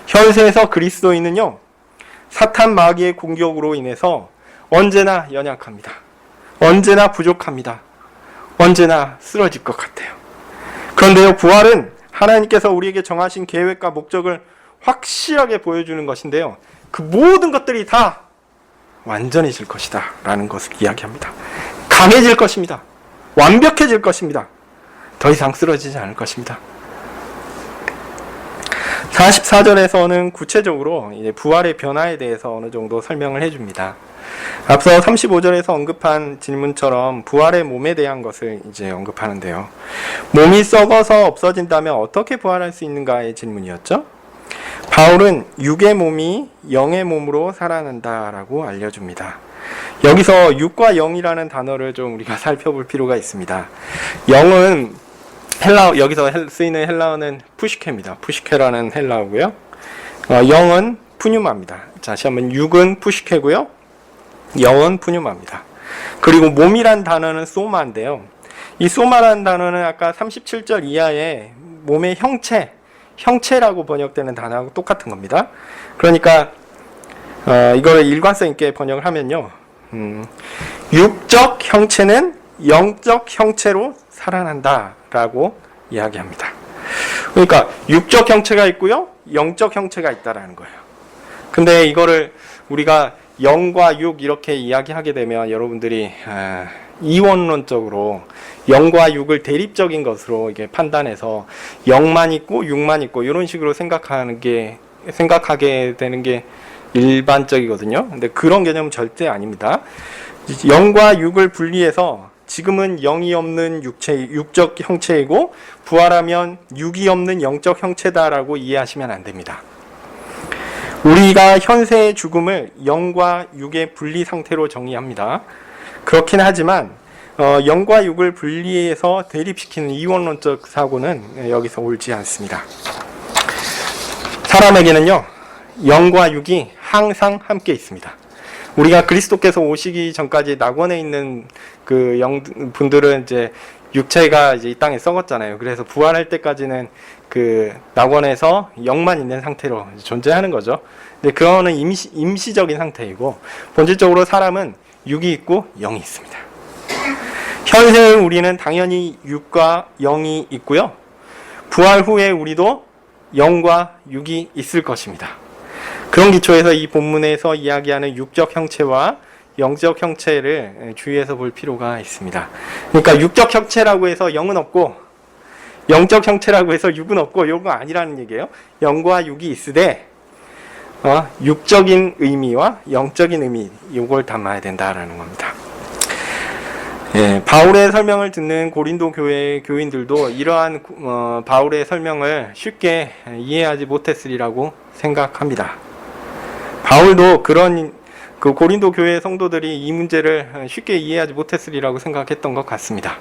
S1: 현세에서 그리스도인은요, 사탄 마귀의 공격으로 인해서 언제나 연약합니다. 언제나 부족합니다. 언제나 쓰러질 것 같아요. 그런데요, 부활은 하나님께서 우리에게 정하신 계획과 목적을 확실하게 보여주는 것인데요, 그 모든 것들이 다 완전해질 것이다 라는 것을 이야기합니다. 강해질 것입니다. 완벽해질 것입니다. 더 이상 쓰러지지 않을 것입니다. 44절에서는 구체적으로 이제 부활의 변화에 대해서 어느 정도 설명을 해줍니다. 앞서 35절에서 언급한 질문처럼 부활의 몸에 대한 것을 이제 언급하는데요. 몸이 썩어서 없어진다면 어떻게 부활할 수 있는가의 질문이었죠. 바울은 육의 몸이 영의 몸으로 살아난다라고 알려줍니다. 여기서 육과 영이라는 단어를 좀 우리가 살펴볼 필요가 있습니다. 영은 여기서 쓰이는 헬라어는 푸시케입니다. 푸시케라는 헬라어고요. 영은 푸뉴마입니다. 다시 한번, 육은 푸시케고요. 영은 푸뉴마입니다. 그리고 몸이란 단어는 소마인데요. 이 소마라는 단어는 아까 37절 이하의 몸의 형체라고 번역되는 단어하고 똑같은 겁니다. 그러니까 이걸 일관성 있게 번역을 하면요, 육적 형체는 영적 형체로 살아난다 라고 이야기합니다. 그러니까 육적 형체가 있고요, 영적 형체가 있다라는 거예요. 근데 이거를 우리가 영과 육 이렇게 이야기하게 되면 여러분들이 이원론적으로 영과 육을 대립적인 것으로 이게 판단해서 영만 있고 육만 있고 이런 식으로 생각하게 되는 게 일반적이거든요. 근데 그런 개념은 절대 아닙니다. 영과 육을 분리해서 지금은 영이 없는 육적 형체이고 부활하면 육이 없는 영적 형체다라고 이해하시면 안 됩니다. 우리가 현세의 죽음을 영과 육의 분리 상태로 정의합니다. 그렇긴 하지만 영과 육을 분리해서 대립시키는 이원론적 사고는 여기서 옳지 않습니다. 사람에게는요, 영과 육이 항상 함께 있습니다. 우리가 그리스도께서 오시기 전까지 낙원에 있는 그 분들은 이제 육체가 이제 이 땅에 썩었잖아요. 그래서 부활할 때까지는 그 낙원에서 영만 있는 상태로 존재하는 거죠. 근데 그거는 임시적인 상태이고, 본질적으로 사람은 육이 있고 영이 있습니다. 현세의 우리는 당연히 육과 영이 있고요, 부활 후에 우리도 영과 육이 있을 것입니다. 그런 기초에서 이 본문에서 이야기하는 육적 형체와 영적 형체를 주의해서 볼 필요가 있습니다. 그러니까 육적 형체라고 해서 영은 없고 영적 형체라고 해서 육은 없고 이건 아니라는 얘기예요. 영과 육이 있으되 육적인 의미와 영적인 의미, 이걸 담아야 된다라는 겁니다. 바울의 설명을 듣는 고린도 교회 교인들도 이러한 바울의 설명을 쉽게 이해하지 못했으리라고 생각합니다. 바울도 그런 고린도 교회 성도들이 이 문제를 쉽게 이해하지 못했으리라고 생각했던 것 같습니다.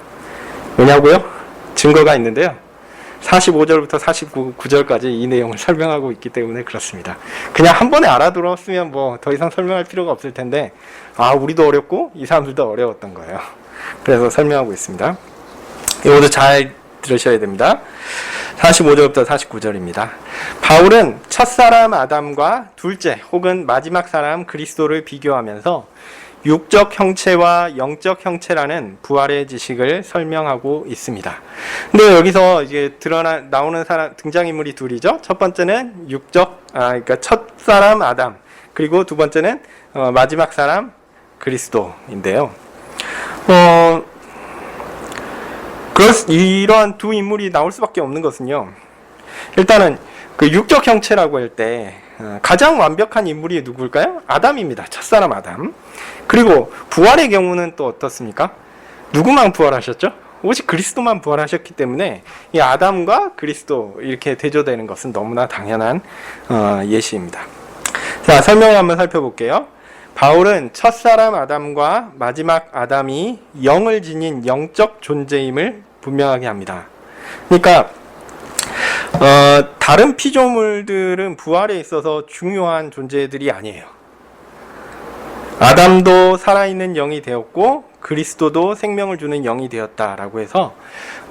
S1: 왜냐고요? 증거가 있는데요. 45절부터 49절까지 이 내용을 설명하고 있기 때문에 그렇습니다. 그냥 한 번에 알아들었으면 뭐 더 이상 설명할 필요가 없을 텐데, 우리도 어렵고 이 사람들도 어려웠던 거예요. 그래서 설명하고 있습니다. 이것도 잘 들으셔야 됩니다. 45절부터 49절입니다. 바울은 첫사람 아담과 둘째 혹은 마지막 사람 그리스도를 비교하면서 육적 형체와 영적 형체라는 부활의 지식을 설명하고 있습니다. 근데 여기서 이제 나오는 등장인물이 둘이죠. 첫 번째는 그러니까 첫사람 아담, 그리고 두 번째는 마지막 사람 그리스도인데요. 이러한 두 인물이 나올 수밖에 없는 것은요. 일단은 그 육적 형체라고 할 때 가장 완벽한 인물이 누구일까요? 아담입니다. 첫사람 아담. 그리고 부활의 경우는 또 어떻습니까? 누구만 부활하셨죠? 오직 그리스도만 부활하셨기 때문에 이 아담과 그리스도 이렇게 대조되는 것은 너무나 당연한 예시입니다. 자, 설명을 한번 살펴볼게요. 바울은 첫사람 아담과 마지막 아담이 영을 지닌 영적 존재임을 분명하게 합니다. 그러니까 다른 피조물들은 부활에 있어서 중요한 존재들이 아니에요. 아담도 살아있는 영이 되었고 그리스도도 생명을 주는 영이 되었다라고 해서,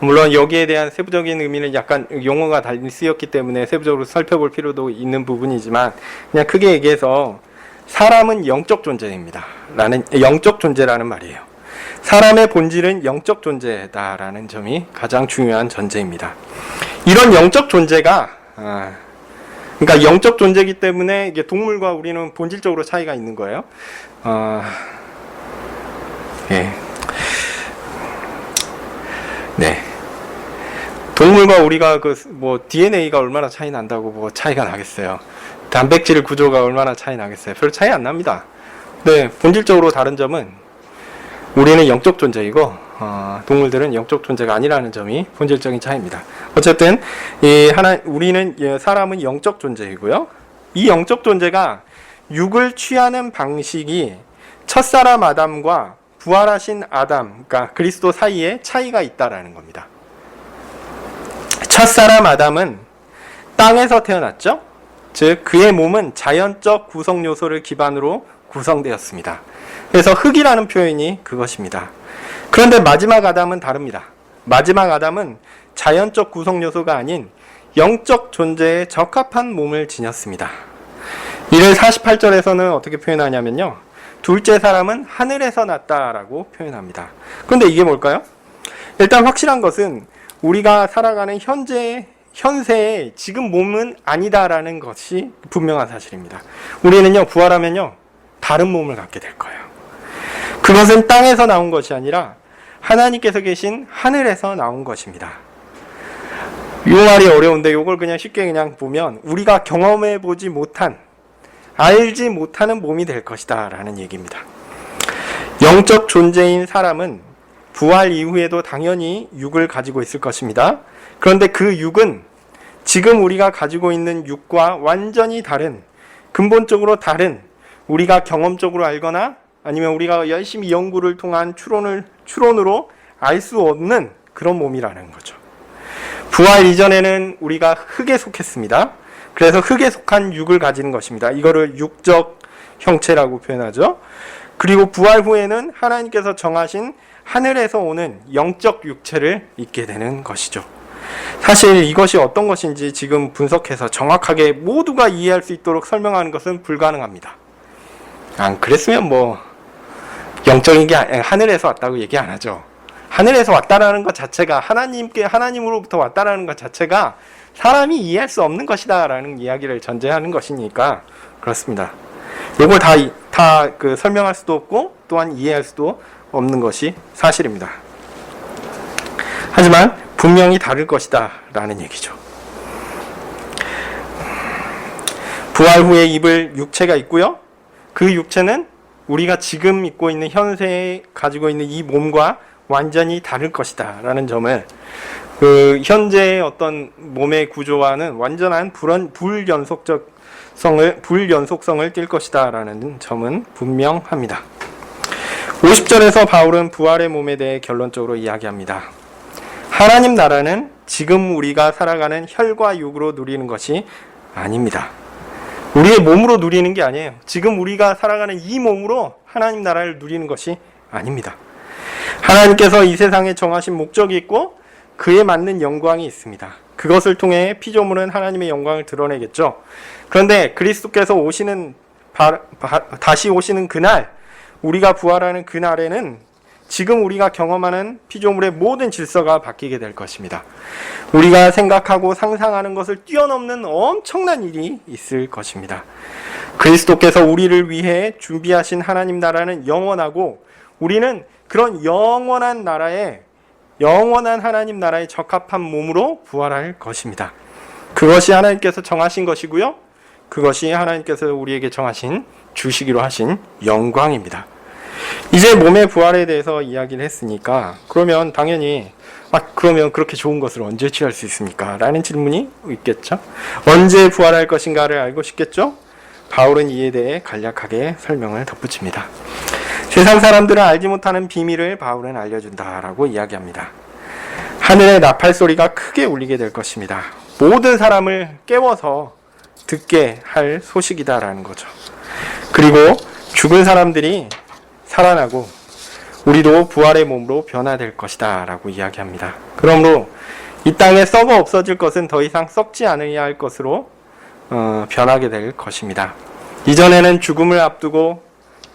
S1: 물론 여기에 대한 세부적인 의미는 약간 용어가 달리 쓰였기 때문에 세부적으로 살펴볼 필요도 있는 부분이지만, 그냥 크게 얘기해서 사람은 영적 존재입니다. 영적 존재라는 말이에요. 사람의 본질은 영적 존재다라는 점이 가장 중요한 전제입니다. 이런 영적 존재가 그러니까 영적 존재이기 때문에 이게 동물과 우리는 본질적으로 차이가 있는 거예요. 예. 네. 동물과 우리가 DNA가 얼마나 차이 난다고 차이가 나겠어요. 단백질 구조가 얼마나 차이 나겠어요. 별 차이 안 납니다. 네, 본질적으로 다른 점은 우리는 영적 존재이고 동물들은 영적 존재가 아니라는 점이 본질적인 차이입니다. 어쨌든 우리는 사람은 영적 존재이고요. 이 영적 존재가 육을 취하는 방식이 첫사람 아담과 부활하신 아담, 그러니까 그리스도 사이에 차이가 있다라는 겁니다. 첫사람 아담은 땅에서 태어났죠. 즉 그의 몸은 자연적 구성 요소를 기반으로 구성되었습니다. 그래서 흙이라는 표현이 그것입니다. 그런데 마지막 아담은 다릅니다. 마지막 아담은 자연적 구성 요소가 아닌 영적 존재에 적합한 몸을 지녔습니다. 이를 48절에서는 어떻게 표현하냐면요. 둘째 사람은 하늘에서 났다라고 표현합니다. 그런데 이게 뭘까요? 일단 확실한 것은 우리가 살아가는 현세의 지금 몸은 아니다라는 것이 분명한 사실입니다. 우리는요, 부활하면요, 다른 몸을 갖게 될 거예요. 그것은 땅에서 나온 것이 아니라 하나님께서 계신 하늘에서 나온 것입니다. 이 말이 어려운데 이걸 그냥 쉽게 그냥 보면 우리가 경험해 보지 못한, 알지 못하는 몸이 될 것이다 라는 얘기입니다. 영적 존재인 사람은 부활 이후에도 당연히 육을 가지고 있을 것입니다. 그런데 그 육은 지금 우리가 가지고 있는 육과 완전히 다른, 근본적으로 다른, 우리가 경험적으로 알거나 아니면 우리가 열심히 연구를 통한 추론으로 알 수 없는 그런 몸이라는 거죠. 부활 이전에는 우리가 흙에 속했습니다. 그래서 흙에 속한 육을 가지는 것입니다. 이거를 육적 형체라고 표현하죠. 그리고 부활 후에는 하나님께서 정하신 하늘에서 오는 영적 육체를 입게 되는 것이죠. 사실 이것이 어떤 것인지 지금 분석해서 정확하게 모두가 이해할 수 있도록 설명하는 것은 불가능합니다. 안 그랬으면 영적인 게 하늘에서 왔다고 얘기 안 하죠. 하늘에서 왔다라는 것 자체가 하나님으로부터 왔다라는 것 자체가 사람이 이해할 수 없는 것이다 라는 이야기를 전제하는 것이니까 그렇습니다. 이걸 다 설명할 수도 없고 또한 이해할 수도 없는 것이 사실입니다. 하지만 분명히 다를 것이다 라는 얘기죠. 부활 후에 입을 육체가 있고요. 그 육체는 우리가 지금 입고 있는 현세에 가지고 있는 이 몸과 완전히 다를 것이다 라는 점을 현재의 어떤 몸의 구조와는 완전한 불연속성을 띌 것이다 라는 점은 분명합니다. 50절에서 바울은 부활의 몸에 대해 결론적으로 이야기합니다. 하나님 나라는 지금 우리가 살아가는 혈과 육으로 누리는 것이 아닙니다. 우리의 몸으로 누리는 게 아니에요. 지금 우리가 살아가는 이 몸으로 하나님 나라를 누리는 것이 아닙니다. 하나님께서 이 세상에 정하신 목적이 있고 그에 맞는 영광이 있습니다. 그것을 통해 피조물은 하나님의 영광을 드러내겠죠. 그런데 그리스도께서 다시 오시는 그날, 우리가 부활하는 그날에는 지금 우리가 경험하는 피조물의 모든 질서가 바뀌게 될 것입니다. 우리가 생각하고 상상하는 것을 뛰어넘는 엄청난 일이 있을 것입니다. 그리스도께서 우리를 위해 준비하신 하나님 나라는 영원하고, 우리는 그런 영원한 하나님 나라에 적합한 몸으로 부활할 것입니다. 그것이 하나님께서 정하신 것이고요. 그것이 하나님께서 우리에게 정하신, 주시기로 하신 영광입니다. 이제 몸의 부활에 대해서 이야기를 했으니까, 그러면 당연히 그러면 그렇게 좋은 것을 언제 취할 수 있습니까? 라는 질문이 있겠죠. 언제 부활할 것인가를 알고 싶겠죠. 바울은 이에 대해 간략하게 설명을 덧붙입니다. 세상 사람들은 알지 못하는 비밀을 바울은 알려준다라고 이야기합니다. 하늘의 나팔 소리가 크게 울리게 될 것입니다. 모든 사람을 깨워서 듣게 할 소식이다라는 거죠. 그리고 죽은 사람들이 살아나고 우리도 부활의 몸으로 변화될 것이다 라고 이야기합니다. 그러므로 이 땅에 썩어 없어질 것은 더 이상 썩지 않으려 할 것으로 변하게 될 것입니다. 이전에는 죽음을 앞두고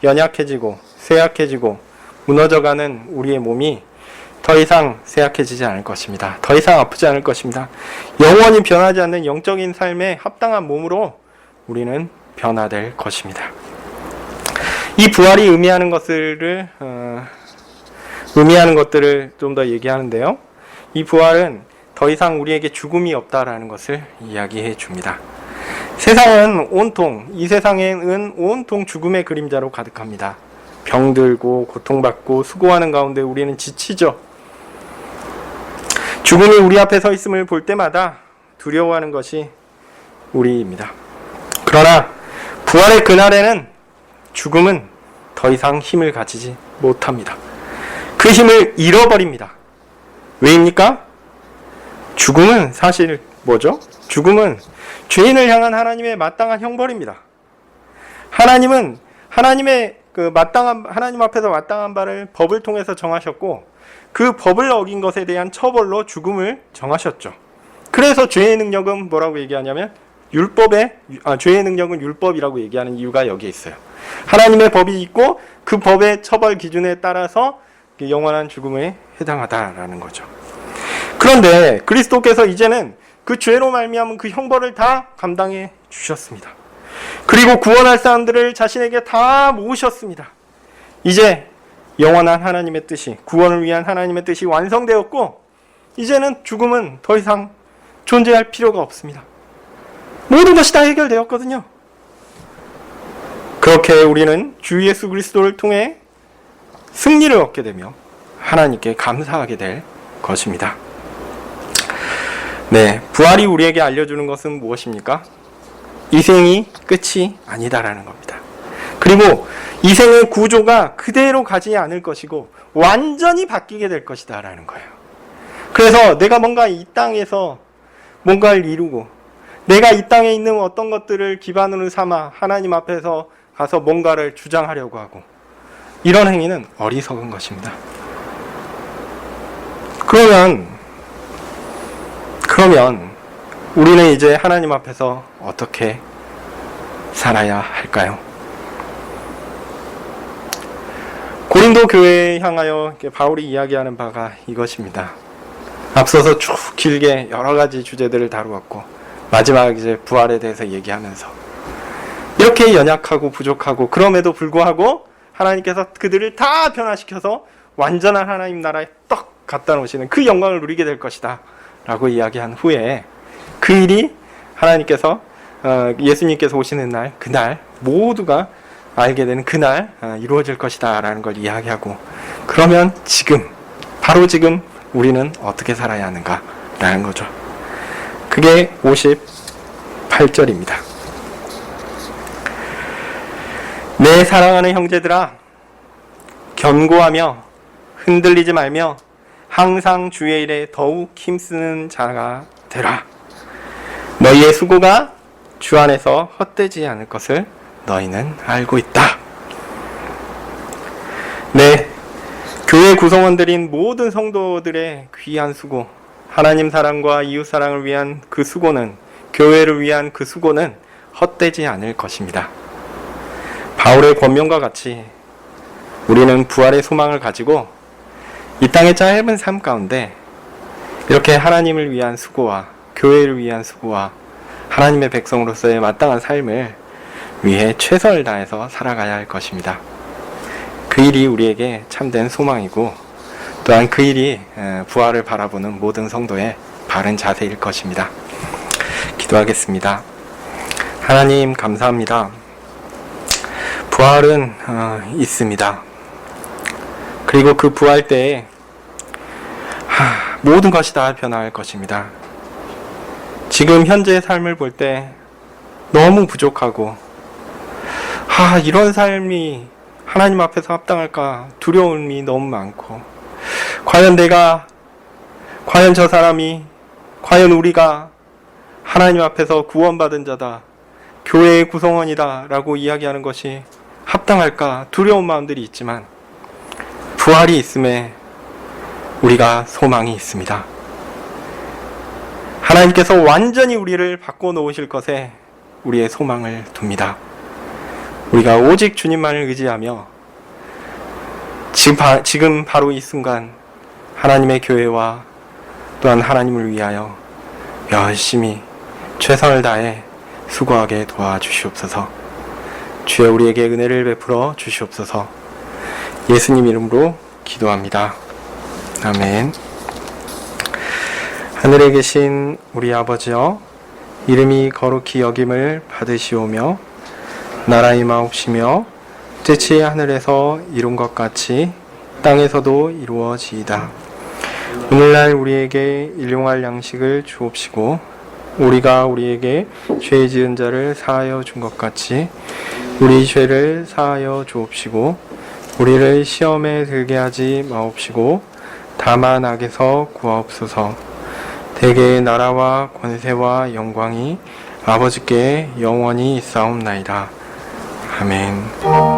S1: 연약해지고 쇠약해지고 무너져가는 우리의 몸이 더 이상 쇠약해지지 않을 것입니다. 더 이상 아프지 않을 것입니다. 영원히 변하지 않는 영적인 삶에 합당한 몸으로 우리는 변화될 것입니다. 이 부활이 의미하는 것들을 좀 더 얘기하는데요. 이 부활은 더 이상 우리에게 죽음이 없다라는 것을 이야기해 줍니다. 이 세상에는 온통 죽음의 그림자로 가득합니다. 병들고 고통받고 수고하는 가운데 우리는 지치죠. 죽음이 우리 앞에 서 있음을 볼 때마다 두려워하는 것이 우리입니다. 그러나 부활의 그날에는 죽음은 더 이상 힘을 가지지 못합니다. 그 힘을 잃어버립니다. 왜입니까? 죽음은 사실 뭐죠? 죽음은 죄인을 향한 하나님의 마땅한 형벌입니다. 하나님은 하나님 앞에서 마땅한 바를 법을 통해서 정하셨고, 그 법을 어긴 것에 대한 처벌로 죽음을 정하셨죠. 그래서 죄의 능력은 뭐라고 얘기하냐면 죄의 능력은 율법이라고 얘기하는 이유가 여기에 있어요. 하나님의 법이 있고 그 법의 처벌 기준에 따라서 영원한 죽음에 해당하다라는 거죠. 그런데 그리스도께서 이제는 그 죄로 말미암은 그 형벌을 다 감당해 주셨습니다. 그리고 구원할 사람들을 자신에게 다 모으셨습니다. 이제 영원한 하나님의 뜻이, 구원을 위한 하나님의 뜻이 완성되었고, 이제는 죽음은 더 이상 존재할 필요가 없습니다. 모든 것이 다 해결되었거든요. 그렇게 우리는 주 예수 그리스도를 통해 승리를 얻게 되며 하나님께 감사하게 될 것입니다. 네, 부활이 우리에게 알려주는 것은 무엇입니까? 이 생이 끝이 아니다라는 겁니다. 그리고 이 생의 구조가 그대로 가지 않을 것이고 완전히 바뀌게 될 것이다라는 거예요. 그래서 내가 뭔가 이 땅에서 뭔가를 이루고, 내가 이 땅에 있는 어떤 것들을 기반으로 삼아 하나님 앞에서 가서 뭔가를 주장하려고 하고, 이런 행위는 어리석은 것입니다. 그러면 우리는 이제 하나님 앞에서 어떻게 살아야 할까요? 고린도 교회에 향하여 바울이 이야기하는 바가 이것입니다. 앞서서 쭉 길게 여러 가지 주제들을 다루었고, 마지막 이제 부활에 대해서 얘기하면서 이렇게 연약하고 부족하고, 그럼에도 불구하고 하나님께서 그들을 다 변화시켜서 완전한 하나님 나라에 떡 갖다 놓으시는 그 영광을 누리게 될 것이다 라고 이야기한 후에, 그 일이 하나님께서 예수님께서 오시는 날, 그날 모두가 알게 되는 그날 이루어질 것이다 라는 걸 이야기하고, 그러면 바로 지금 우리는 어떻게 살아야 하는가 라는 거죠. 그게 58절입니다. 내 사랑하는 형제들아, 견고하며 흔들리지 말며 항상 주의 일에 더욱 힘쓰는 자가 되라. 너희의 수고가 주 안에서 헛되지 않을 것을 너희는 알고 있다. 네, 교회 구성원들인 모든 성도들의 귀한 수고, 하나님 사랑과 이웃 사랑을 위한 그 수고는, 교회를 위한 그 수고는 헛되지 않을 것입니다. 바울의 권면과 같이 우리는 부활의 소망을 가지고 이 땅의 짧은 삶 가운데 이렇게 하나님을 위한 수고와 교회를 위한 수고와 하나님의 백성으로서의 마땅한 삶을 위해 최선을 다해서 살아가야 할 것입니다. 그 일이 우리에게 참된 소망이고 또한 그 일이 부활을 바라보는 모든 성도의 바른 자세일 것입니다. 기도하겠습니다. 하나님 감사합니다. 부활은 있습니다. 그리고 그 부활 때에 모든 것이 다 변화할 것입니다. 지금 현재의 삶을 볼 때 너무 부족하고 이런 삶이 하나님 앞에서 합당할까 두려움이 너무 많고 과연 저 사람이, 과연 우리가 하나님 앞에서 구원받은 자다, 교회의 구성원이다 라고 이야기하는 것이 합당할까 두려운 마음들이 있지만 부활이 있음에 우리가 소망이 있습니다. 하나님께서 완전히 우리를 바꿔놓으실 것에 우리의 소망을 둡니다. 우리가 오직 주님만을 의지하며 지금 바로 이 순간 하나님의 교회와 또한 하나님을 위하여 열심히 최선을 다해 수고하게 도와주시옵소서. 주여 우리에게 은혜를 베풀어 주시옵소서. 예수님 이름으로 기도합니다. 아멘. 하늘에 계신 우리 아버지여, 이름이 거룩히 여김을 받으시오며 나라 임하옵시며 뜻이 하늘에서 이룬 것 같이 땅에서도 이루어지이다. 오늘날 우리에게 일용할 양식을 주옵시고 우리가 우리에게 죄 지은 자를 사하여 준 것 같이 우리 죄를 사하여 주옵시고 우리를 시험에 들게 하지 마옵시고 다만 악에서 구하옵소서. 대개의 나라와 권세와 영광이 아버지께 영원히 있사옵나이다. 아멘.